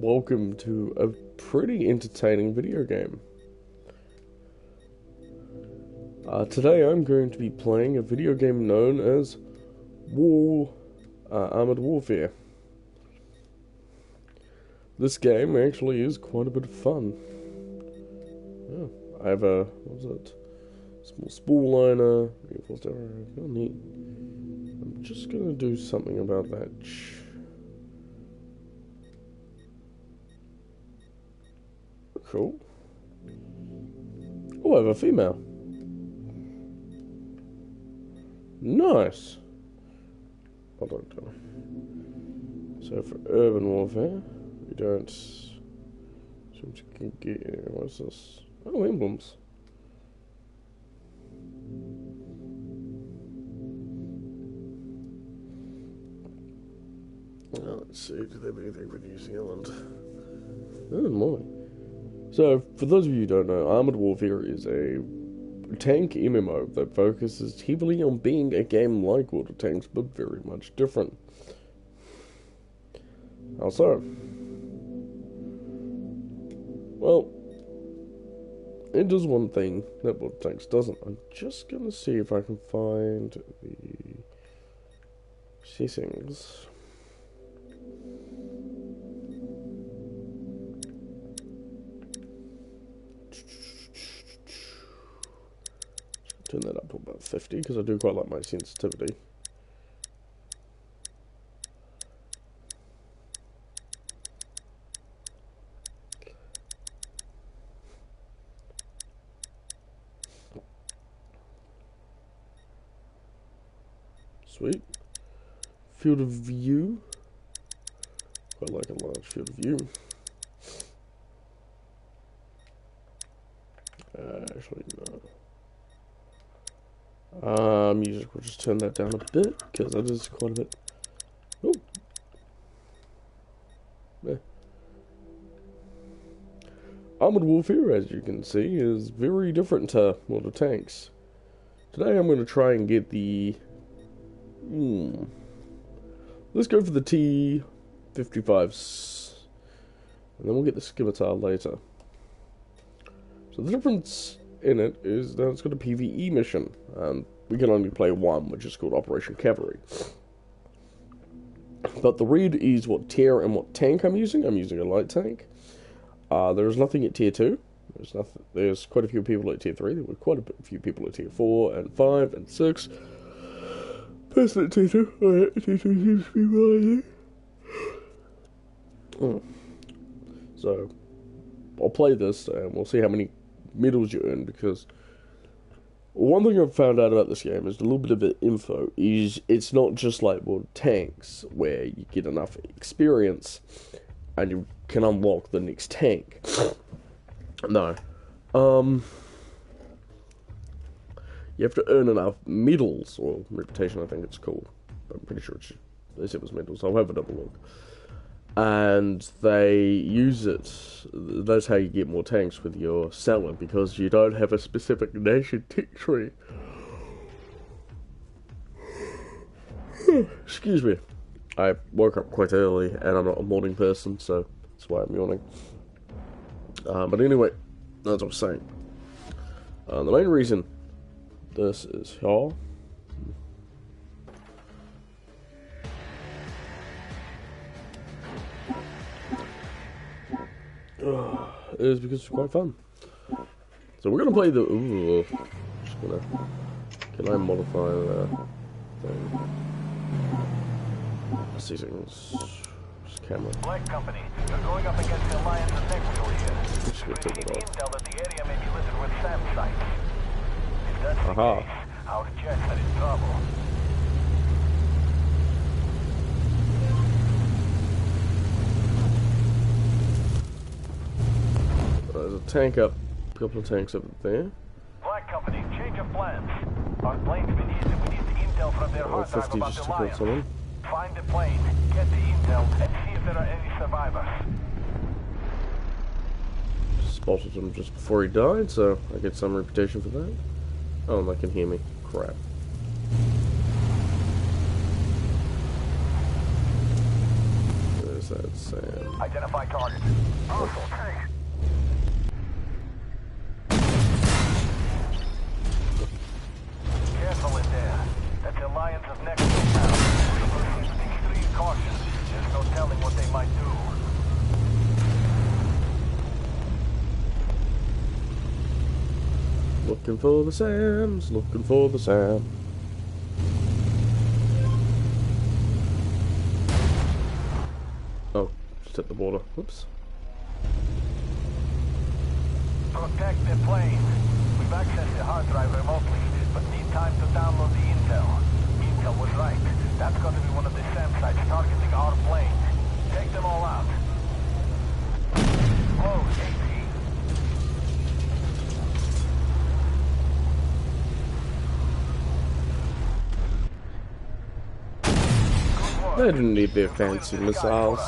welcome to a pretty entertaining video game. Today I'm going to be playing a video game known as Armored Warfare. This game actually is quite a bit of fun. Oh, I have a, what was it? Small spool liner, reinforced arrow, oh neat. I'm just gonna do something about that. Cool. Oh, I have a female. Nice. Hold on. So for urban warfare, we don't. So we can get. What's this? Oh, emblems. Let's see. Do they have anything with New Zealand? Oh my. So, for those of you who don't know, Armored Warfare is a tank MMO that focuses heavily on being a game like World of Tanks, but very much different. How so? Well, it does one thing that World of Tanks doesn't. I'm just gonna see if I can find the settings. Turn that up to about 50 because I do quite like my sensitivity. Sweet. Field of view. Quite like a large field of view. Actually, no. Music, we'll just turn that down a bit, because that is quite a bit. Oh! Yeah. Armored Warfare, as you can see, is very different to World of Tanks. Today I'm going to try and get the... Let's go for the T-55s. And then we'll get the Scimitar later. So the difference in it is that it's got a PvE mission. We can only play one, which is called Operation Cavalry. But the red is what tier and what tank I'm using. I'm using a light tank. There's nothing at tier 2. There's quite a few people at tier 3. There were quite a few people at tier 4 and 5 and 6. Person at tier 2. Alright, tier 2 seems to be rising. So, I'll play this and we'll see how many medals you earn, because one thing I've found out about this game is a little bit of the info is it's not just like World of Tanks where you get enough experience and you can unlock the next tank. No. You have to earn enough medals, or reputation I think it's called. I'm pretty sure they said it was medals. I'll have a double look. And they use it, that's how you get more tanks with your seller, because you don't have a specific nation tick tree. Excuse me. I woke up quite early, and I'm not a morning person, so that's why I'm yawning. But anyway, as I was saying, the main reason this is here is because it's quite fun. So we're gonna play the. Just gonna. Can I modify the thing? Settings. Just camera. Black Company, you're going up against the Alliance of Technical here. Just gonna take it off. Intel that the area may be littered with SAM sites. If that's the case, our jets are in trouble. There's a tank up, a couple of tanks up there. Black Company, change of plans. Our plane's been hit and we need the intel from their hard drive 50 about just the to kill someone. Find the plane, get the intel, and see if there are any survivors. Spotted him just before he died, so I get some reputation for that. Oh, and they can hear me. Crap. There's that. sand. Identify target. Hostile tank. Careful in there. That's the Alliance of Nexus now. Proceed with extreme caution. There's no telling what they might do. Looking for the Sams, looking for the Sam. Oh, just hit the border. Whoops. Protect the plane. We've accessed the hard drive remotely, but need time to download the intel. Intel was right. That's got to be one of the SAM sites targeting our plane. Take them all out. Close, AT. They didn't need their fancy missiles.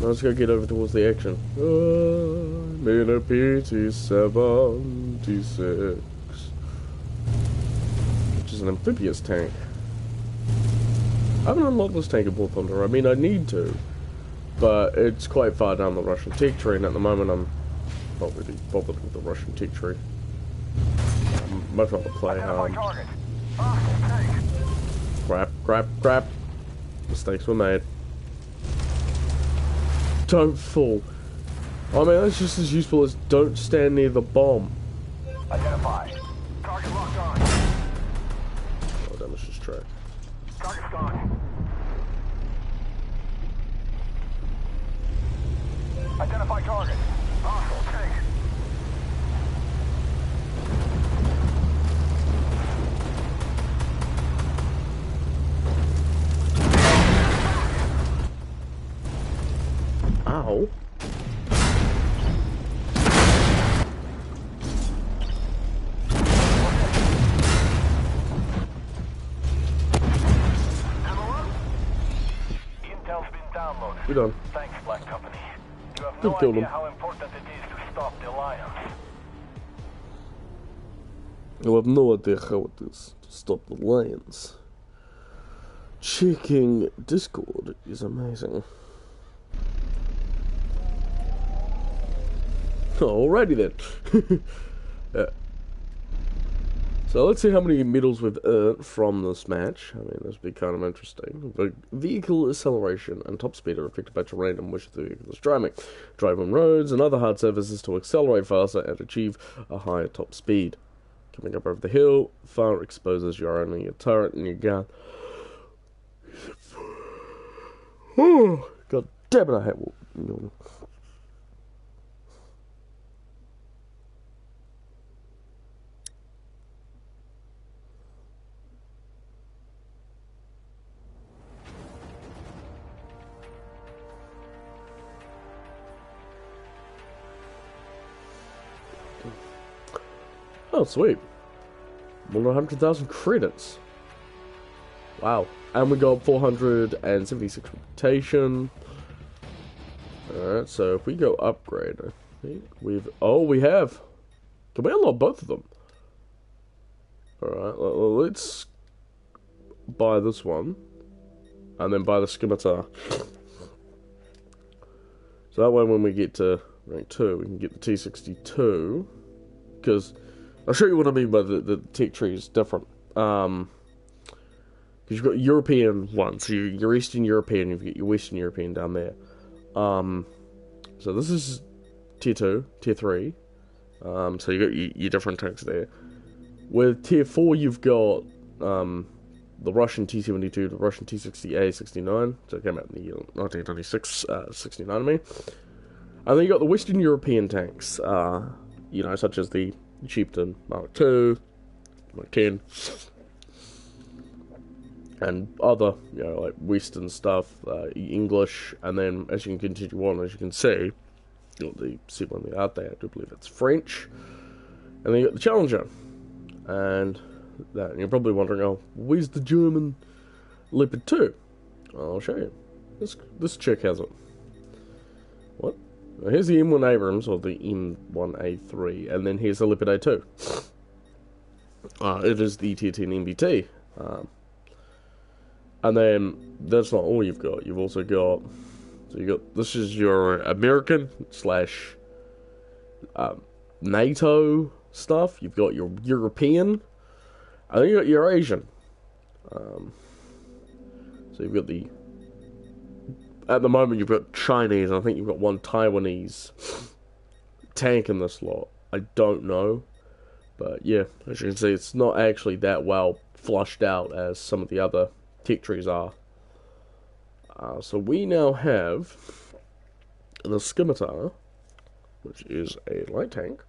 Now let's go get over towards the action. I'm in a PT-76, which is an amphibious tank. I haven't unlocked this tank in War Thunder. I mean, I need to, but it's quite far down the Russian tech tree, and at the moment I'm not really bothered with the Russian tech tree. I'd much rather play crap. Mistakes were made. Don't fall. I mean, that's just as useful as don't stand near the bomb. Identify. Target locked on. Oh, damage this track. Target's gone. Identify target. Hostile tank. Ow. Intel's been downloaded. We're done. Thanks, Black Company. You have We've no killed idea him. how important it is to stop the Alliance. You have no idea how it is to stop the lions. Checking Discord is amazing. Alrighty then. Yeah. So let's see how many medals we've earned from this match. I mean, this would be kind of interesting. The vehicle acceleration and top speed are affected by terrain in which the vehicle is driving. Drive on roads and other hard surfaces to accelerate faster and achieve a higher top speed. Coming up over the hill, far exposes your only your turret and your gun. Oh, God damn it, I hate walking. Oh, sweet. More than 100,000 credits. Wow. And we got 476 reputation. Alright, so if we go upgrade, I think we've... Oh, we have! Can we unlock both of them? Alright, well, let's buy this one. And then buy the scimitar. So that way when we get to rank 2, we can get the T-62. Because... I'll show you what I mean by the tech tree is different. Because you've got European ones, so you're Eastern European, you've got your Western European down there. So this is Tier 2, Tier 3. So you've got your different tanks there. With Tier 4, you've got the Russian T-72, the Russian T-60A, 69. So it came out in the year 1996, 69 I mean. And then you got the Western European tanks, you know, such as the Chieftain Mark II, Mark 10, and other, you know, like Western stuff, English, and then as you can continue on, as you can see, you know, the second one out there, I do believe it's French, and then you got the Challenger, and that, and you're probably wondering, oh, where's the German Leopard 2? I'll show you. This chick has it. What? Here's the M1 Abrams, or the M1A3, and then here's the Leopard A2. It is the Tier 10 MBT. And then that's not all you've got. You've also got, so you got, this is your American slash NATO stuff. You've got your European, and then you got your Asian. So you've got the, at the moment you've got Chinese, and I think you've got one Taiwanese tank in this lot. I don't know, but yeah, as you can see, it's not actually that well flushed out as some of the other tech trees are. So we now have the Scimitar, which is a light tank,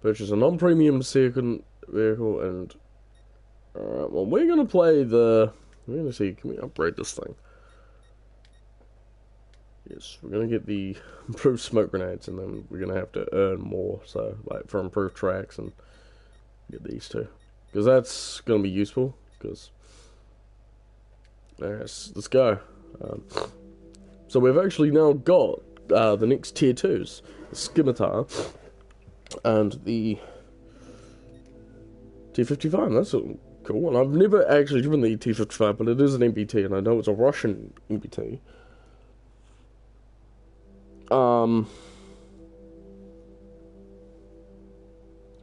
which is a non-premium second vehicle, and alright, well, we're gonna play the, we're gonna see, can we upgrade this thing? Yes, we're gonna get the improved smoke grenades, and then we're gonna have to earn more, so, like, for improved tracks, and get these two. Because that's gonna be useful, because, let's go. So we've actually now got the next tier 2s, the Scimitar, and the T-55, that's cool, and I've never actually driven the T-55, but it is an MBT, and I know it's a Russian MBT.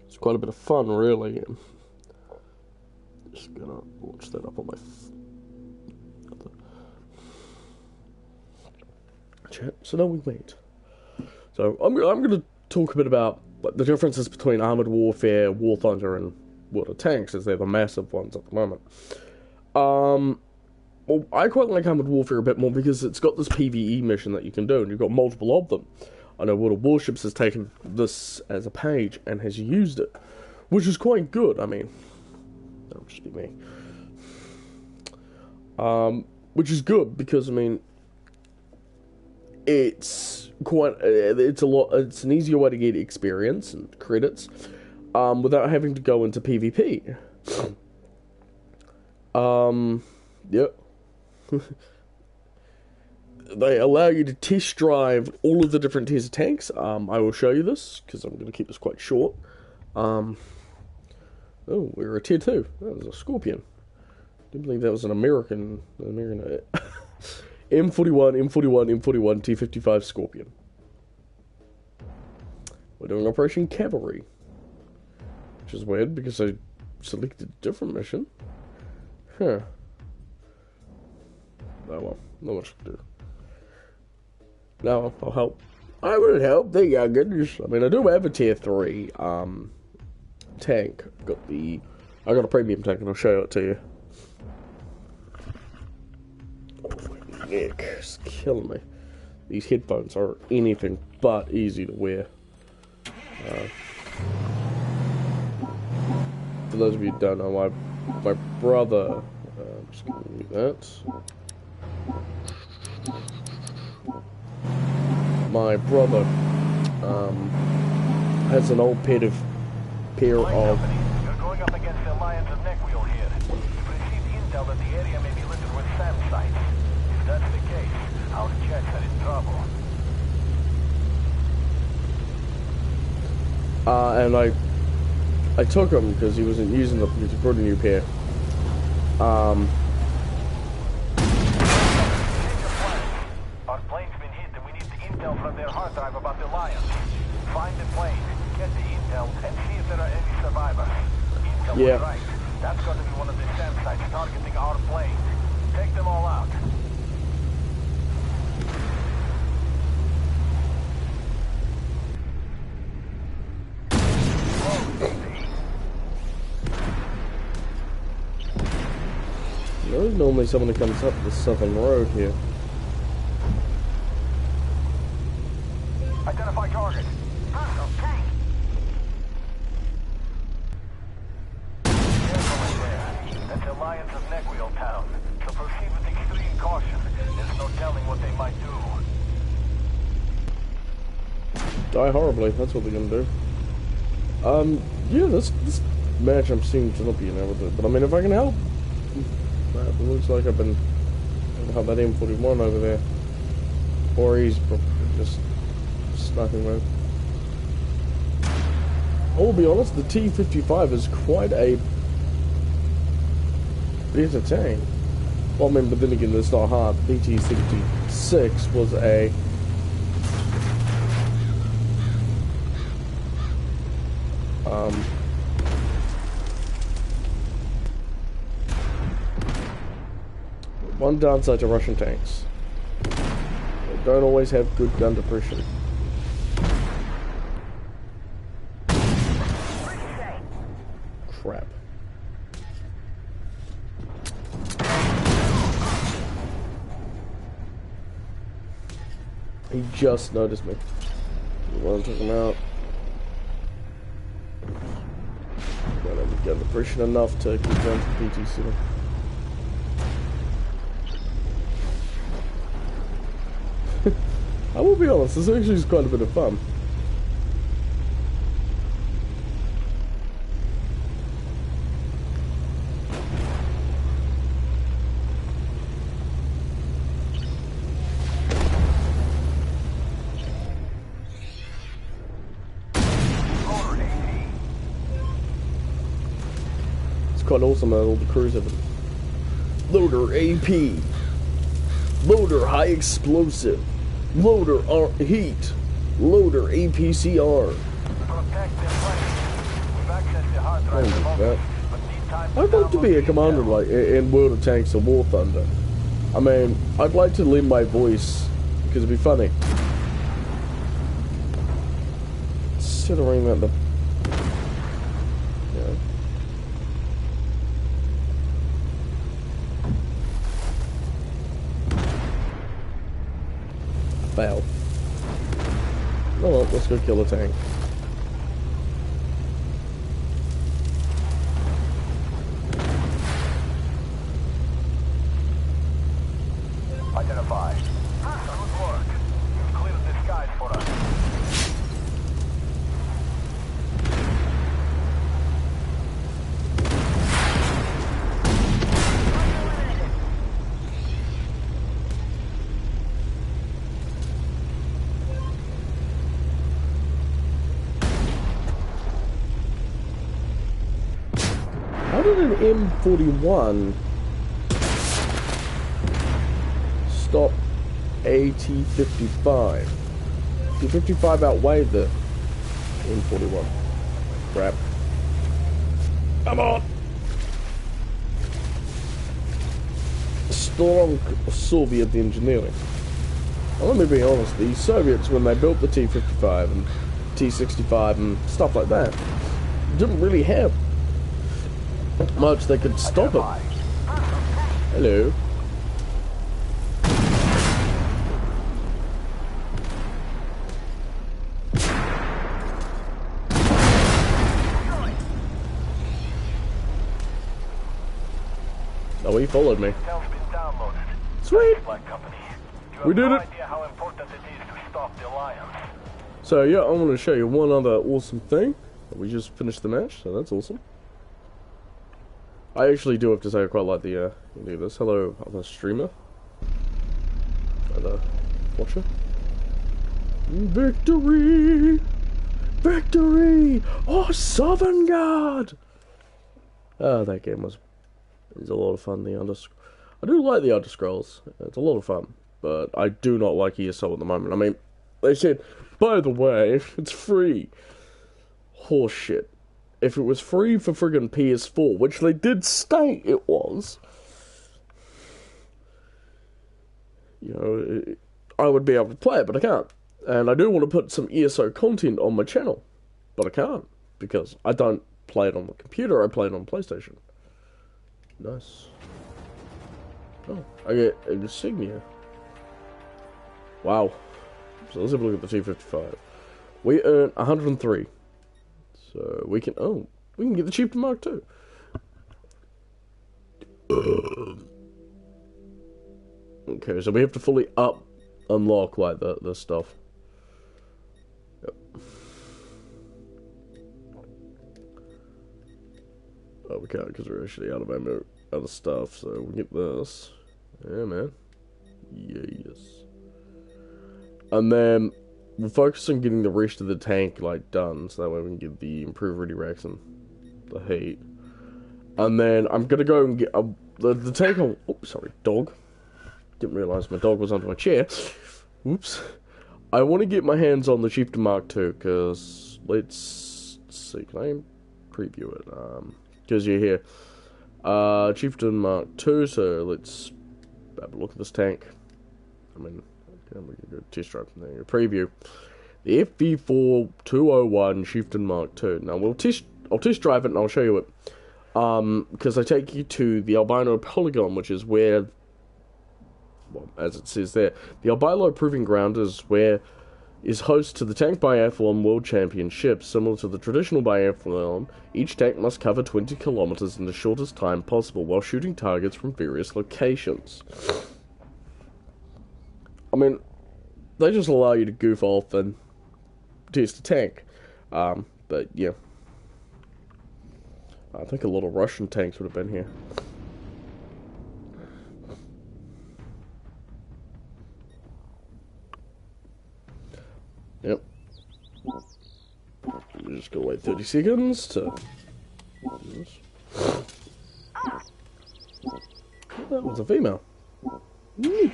It's quite a bit of fun, really. Just gonna launch that up on my chat. So now we wait. So I'm gonna talk a bit about the differences between armored warfare, war thunder, and water tanks, as they're the massive ones at the moment. Well, I quite like armored warfare a bit more because it's got this PvE mission that you can do, and you've got multiple of them. I know World of Warships has taken this as a page and has used it, which is quite good. I mean, that'll just be me. Which is good because, I mean, it's an easier way to get experience and credits without having to go into PvP. Yep. They allow you to test drive all of the different tiers of tanks. I will show you this because I'm going to keep this quite short. Oh, we're a tier 2. That was a Scorpion. Didn't believe that was an American M41, M41, T-55 Scorpion. We're doing Operation Cavalry, which is weird because I selected a different mission. Huh. Oh well, not much to do. No, I'll help. I will help the youngins. I mean, I do have a tier 3 tank. I got a premium tank, and I'll show it to you. Oh, my neck is killing me. These headphones are anything but easy to wear. For those of you who don't know, my brother. I'm just gonna leave that. My brother has an old pair of You're going up against the Alliance of Neckweal here. You've received intel that the area may be littered with SAM sites. If that's the case, our jets are in trouble. And I took him because he wasn't using them because he brought a new pair. Our plane's been hit and we need the intel from their hard drive about the Alliance. Find the plane, get the intel, and see if there are any survivors. Intel was right. That's got to be one of the SAM sites targeting our plane. Take them all out. There's normally someone that comes up the southern road here. Identify target. Hostile tank. Careful in there. That's the Alliance of Neckweal Town. So proceed with extreme caution. There's no telling what they might do. Die horribly, that's what they're gonna do. Yeah, this match I'm seeing to not be able to, but I mean, if I can help, it looks like I've been help that M41 over there, or he's probably just sniping mode. I'll be honest, the T-55 is quite a better tank. Well, I mean, but then again, it's not hard. The PT-66 was a... One downside to Russian tanks. They don't always have good gun depression. Crap. He just noticed me. One took him out. Don't have gun depression enough to keep going to PT-7. I will be honest, this actually is quite a bit of fun. It's quite awesome that all the crews have it. Loader AP. Loader high explosive. Loader heat. Loader APCR. I'd like to be a commander like in World of Tanks or War Thunder. I mean, I'd like to lend my voice because it'd be funny. Considering that the fail. Oh well, let's go kill a tank. Identified. Good work. You've cleared the skies for us. How did an M41 stop a T55? T55 outweighed the M41. Crap. Come on! Strong Soviet engineering. Well, let me be honest, the Soviets, when they built the T55 and T65 and stuff like that, didn't really have much that could stop it. Hello. Oh, he followed me. Sweet. We did it. So yeah, I want to show you one other awesome thing. We just finished the match, so that's awesome. I actually do have to say I quite like the do this. Hello, other streamer. Other watcher. Victory! Victory! Oh, Southern Guard! Oh, that game was a lot of fun. I do like the Elder Scrolls. It's a lot of fun, but I do not like ESO at the moment. I mean, they said, by the way, it's free. Horseshit. If it was free for friggin' PS4, which they did state it was, you know, I would be able to play it, but I can't. And I do want to put some ESO content on my channel, but I can't, because I don't play it on the computer, I play it on PlayStation. Nice. Oh, I get an insignia. Wow. So let's have a look at the T55. We earn 103. So we can get the Chieftain Mark II. Okay, so we have to fully unlock like the stuff. Yep. Oh, we can't because we're actually out of ammo, other stuff. So we get this. Yeah, man. Yes. And then we'll focus on getting the rest of the tank like done, so that way we can get the improved ready racks and the heat. And then I'm gonna go and get. the take on... Oh, sorry, dog. Didn't realise my dog was under my chair. Oops. I want to get my hands on the Chieftain Mark II, because... Let's see, can I preview it? Because you're here. Chieftain Mark II, so let's have a look at this tank. I mean, we can do a test drive from there. A preview. The FV4201 Chieftain Mark II. Now, I'll test drive it and I'll show you it. Because I take you to the Albino Polygon, which is where, well, as it says there, the Albino Proving Ground is host to the Tank Biathlon World Championship. Similar to the traditional biathlon, each tank must cover 20 kilometers in the shortest time possible while shooting targets from various locations. I mean, they just allow you to goof off and test a tank. But yeah. I think a lot of Russian tanks would have been here. Yep. We're just gonna wait 30 seconds to... That was a female. Neat.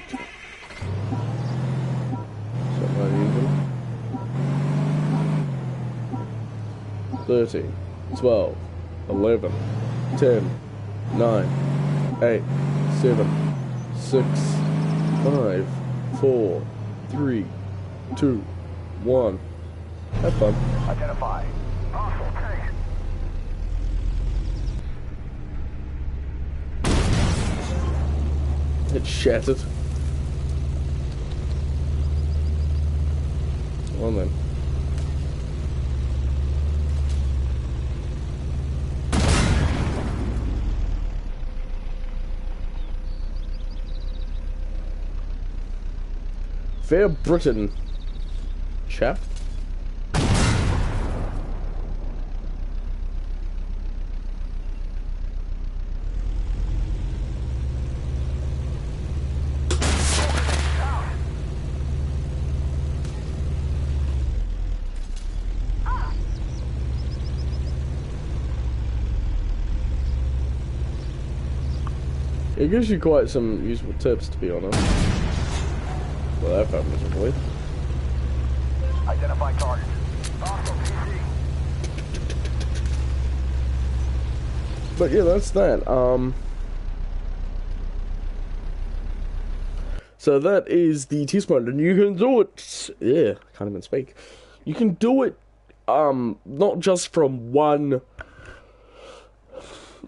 30, 12, 11, 10, 9, 8, 7, 6, 5, 4, 3, 2, 1. Have fun. Identify. Hostile tank. It's shattered. Well then. Fair Britain, chap. It gives you quite some useful tips, to be honest. Well, that found miserably. Identify target. Hostile PC. But yeah, that's that. So that is the test mode, and you can do it. Yeah, can't even speak. You can do it. Not just from one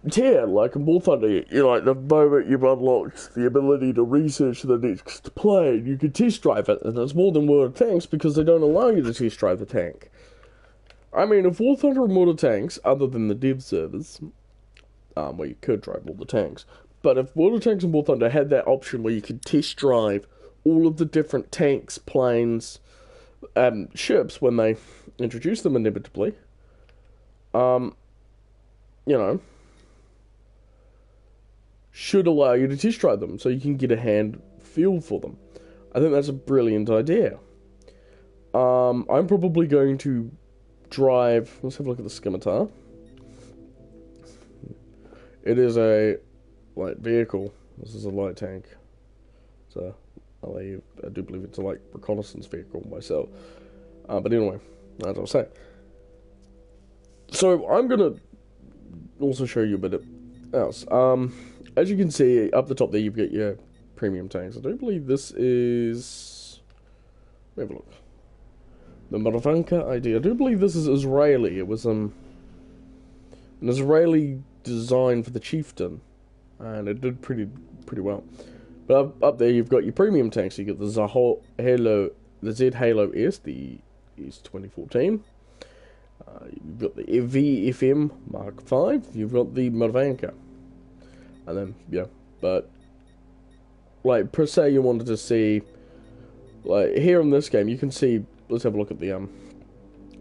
tier, like in War Thunder. You like the moment you've unlocked the ability to research the next plane, you can test drive it, and it's more than World of Tanks because they don't allow you to test drive the tank. I mean, if War Thunder and World of Tanks, other than the dev servers, where you could drive all the tanks, but if World of Tanks and War Thunder had that option where you could test drive all of the different tanks, planes, ships when they introduce them inevitably, you know, should allow you to test drive them so you can get a hand feel for them. I think that's a brilliant idea. I'm probably going to drive... Let's have a look at the scimitar. It is a light vehicle. This is a light tank. So I do believe it's a light reconnaissance vehicle myself. But anyway, as I was saying. So I'm going to also show you a bit else. As you can see, up the top there, you've got your premium tanks. I do believe this is... Have a look. The Maravanka ID. I do believe this is Israeli. It was an Israeli design for the Chieftain, and it did pretty well. But up there, you've got your premium tanks. You get the Z Halo S, the S 2014. You've got the VFM Mark V. You've got the Maravanka. And then, yeah, but, like, per se, you wanted to see, like, here in this game, you can see, let's have a look at the,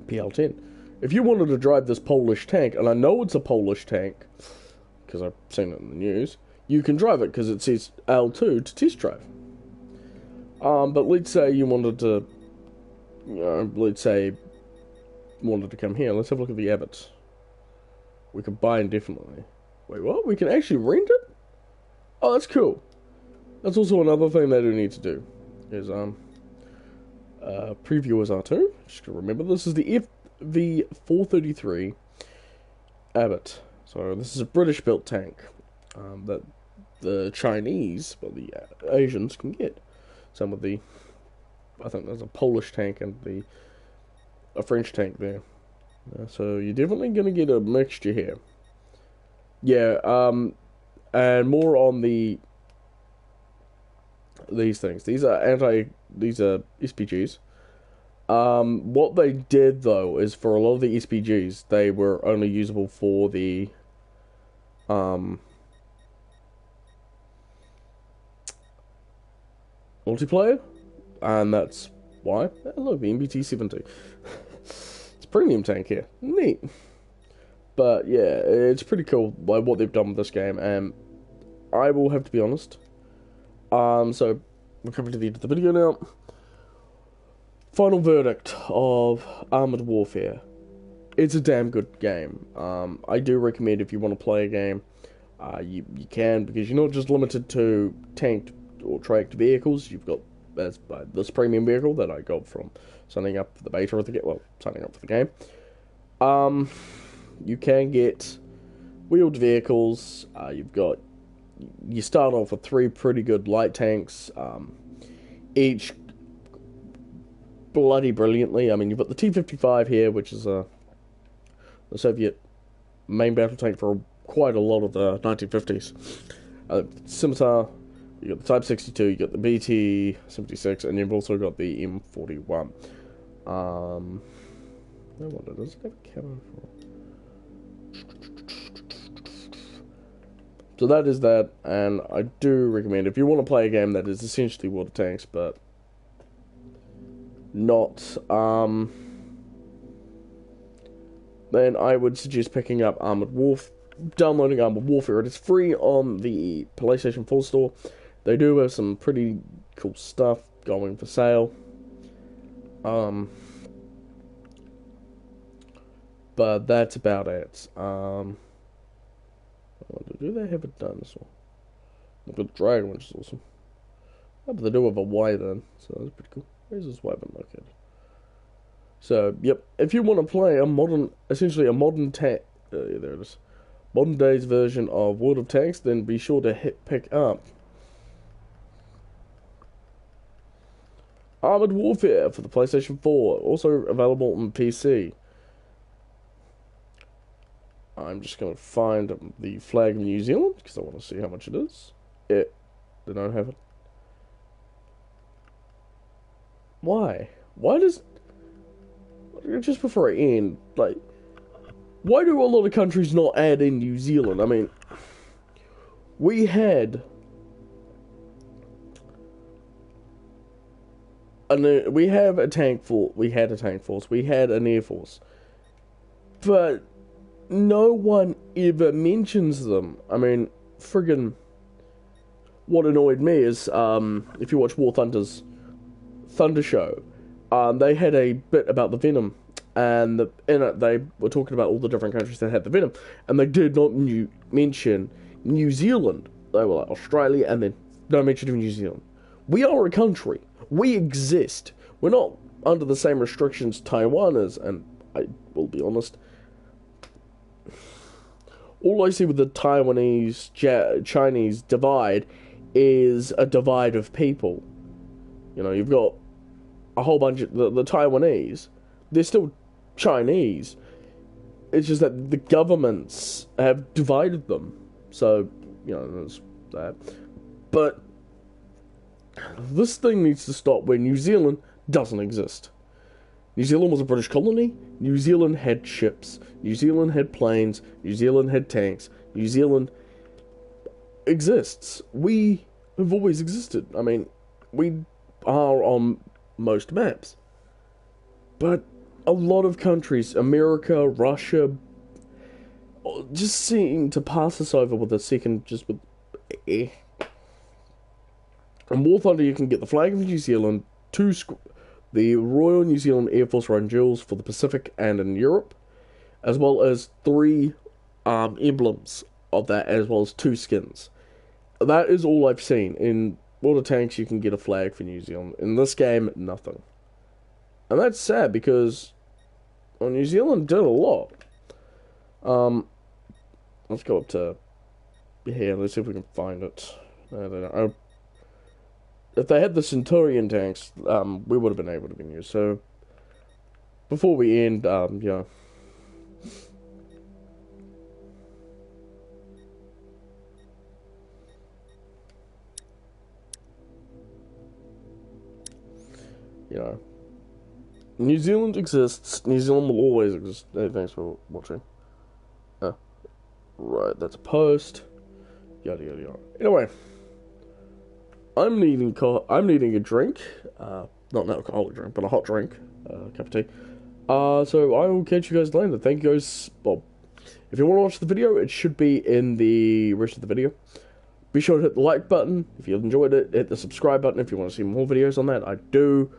PL-10. If you wanted to drive this Polish tank, and I know it's a Polish tank, because I've seen it in the news, you can drive it, because it says L2 to test drive. But let's say you wanted to, you know, let's say, wanted to come here, let's have a look at the Abbots. We can buy indefinitely. Wait, what? We can actually rent it? Oh, that's cool. That's also another thing they do need to do, is preview as R2. Just gotta remember this is the FV433 Abbott. So this is a British-built tank that the Chinese, well, the Asians can get. Some of the, I think there's a Polish tank and a French tank there. So you're definitely gonna get a mixture here. Yeah, and more on these things. These are SPGs. What they did though is for a lot of the SPGs, they were only usable for the multiplayer, and that's why. Look, the MBT-70. It's a premium tank here. Neat. But yeah, it's pretty cool by what they've done with this game, and I will have to be honest. So we're coming to the end of the video now. Final verdict of Armored Warfare. It's a damn good game. I do recommend if you want to play a game, you can, because you're not just limited to tanked or tracked vehicles. You've got this premium vehicle that I got from signing up for the beta of the game. Well, signing up for the game. You can get wheeled vehicles. You start off with 3 pretty good light tanks, each bloody brilliantly. I mean, you've got the T-55 here, which is the Soviet main battle tank for quite a lot of the 1950s. Scimitar, you got the Type 62, you got the BT-76, and you've also got the M41. No wonder, does it have a camo for? So that is that, and I do recommend, if you want to play a game that is essentially water tanks, but not, then I would suggest picking up downloading Armored Warfare. It is free on the PlayStation 4 store. They do have some pretty cool stuff going for sale. But that's about it. Do they have a dinosaur? They've got a dragon, which is awesome. Oh, but they do have a wyvern, so that's pretty cool. Where's this wyvern located? So, yep. If you want to play essentially a modern tank, there it is, modern days version of World of Tanks, then be sure to pick up Armored Warfare for the PlayStation 4, also available on PC. I'm just going to find the flag of New Zealand, because I want to see how much it is. They don't have it. Why? Why does... Just before I end, like... Why do a lot of countries not add in New Zealand? I mean... We had a tank force, we had an air force. But... no one ever mentions them. I mean, friggin'... What annoyed me is, if you watch War Thunder's Thunder Show, they had a bit about the Venom, and in it they were talking about all the different countries that had the Venom, and they did not mention New Zealand. They were like Australia, and then no mention of New Zealand. We are a country. We exist. We're not under the same restrictions Taiwan is, and I will be honest, all I see with the Taiwanese-Chinese divide is a divide of people. You know, you've got a whole bunch of... The Taiwanese, they're still Chinese. It's just that the governments have divided them. So, you know, there's that. But this thing needs to stop where New Zealand doesn't exist. New Zealand was a British colony. New Zealand had ships. New Zealand had planes. New Zealand had tanks. New Zealand exists. We have always existed. I mean, we are on most maps. But a lot of countries, America, Russia, just seem to pass us over with a second, just with... In War Thunder, you can get the flag of New Zealand, the Royal New Zealand Air Force Rangers for the Pacific and in Europe, as well as 3 emblems of that, as well as 2 skins. that is all I've seen. In World of Tanks, you can get a flag for New Zealand. In this game, nothing. And that's sad, because well, New Zealand did a lot. Let's go up to here. Let's see if we can find it. I don't know. If they had the Centurion tanks, we would have been able to be used. So, before we end, yeah. You know, New Zealand exists. New Zealand will always exist. Hey, thanks for watching. Right, that's a post. Yada yada yada. Anyway, I'm needing a drink. Not an alcoholic drink, but a hot drink. Cup of tea. So I will catch you guys later. Thank you guys. Well, if you want to watch the video, it should be in the rest of the video. Be sure to hit the like button if you enjoyed it. Hit the subscribe button if you want to see more videos on that. I do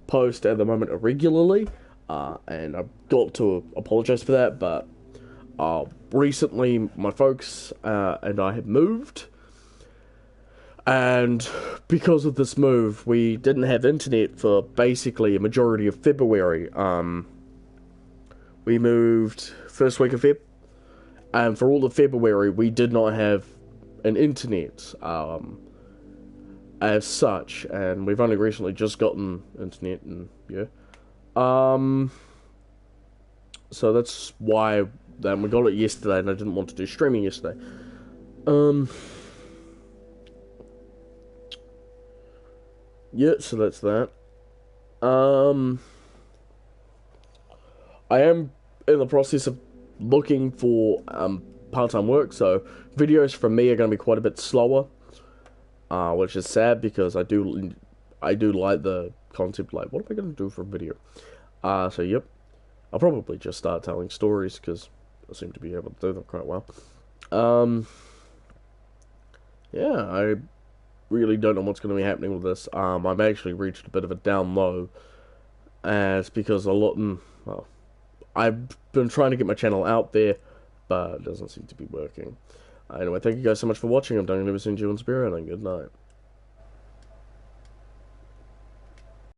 post at the moment irregularly, and I've got to apologize for that, but recently my folks and I have moved, and because of this move we didn't have internet for basically a majority of February. We moved first week of Feb, and for all of February we did not have an internet as such, and we've only recently just gotten internet, and yeah. So that's why we got it yesterday, and I didn't want to do streaming yesterday. Yeah, so that's that. I am in the process of looking for part-time work, so videos from me are going to be quite a bit slower. Which is sad, because I do like the concept, like, what am I going to do for a video? So yep, I'll probably just start telling stories, because I seem to be able to do them quite well. Yeah, I really don't know what's going to be happening with this. I've actually reached a bit of a down low, as because I've been trying to get my channel out there, but it doesn't seem to be working. Anyway, thank you guys so much for watching. I'm Duncannuva, seeing you in spirit, and good night.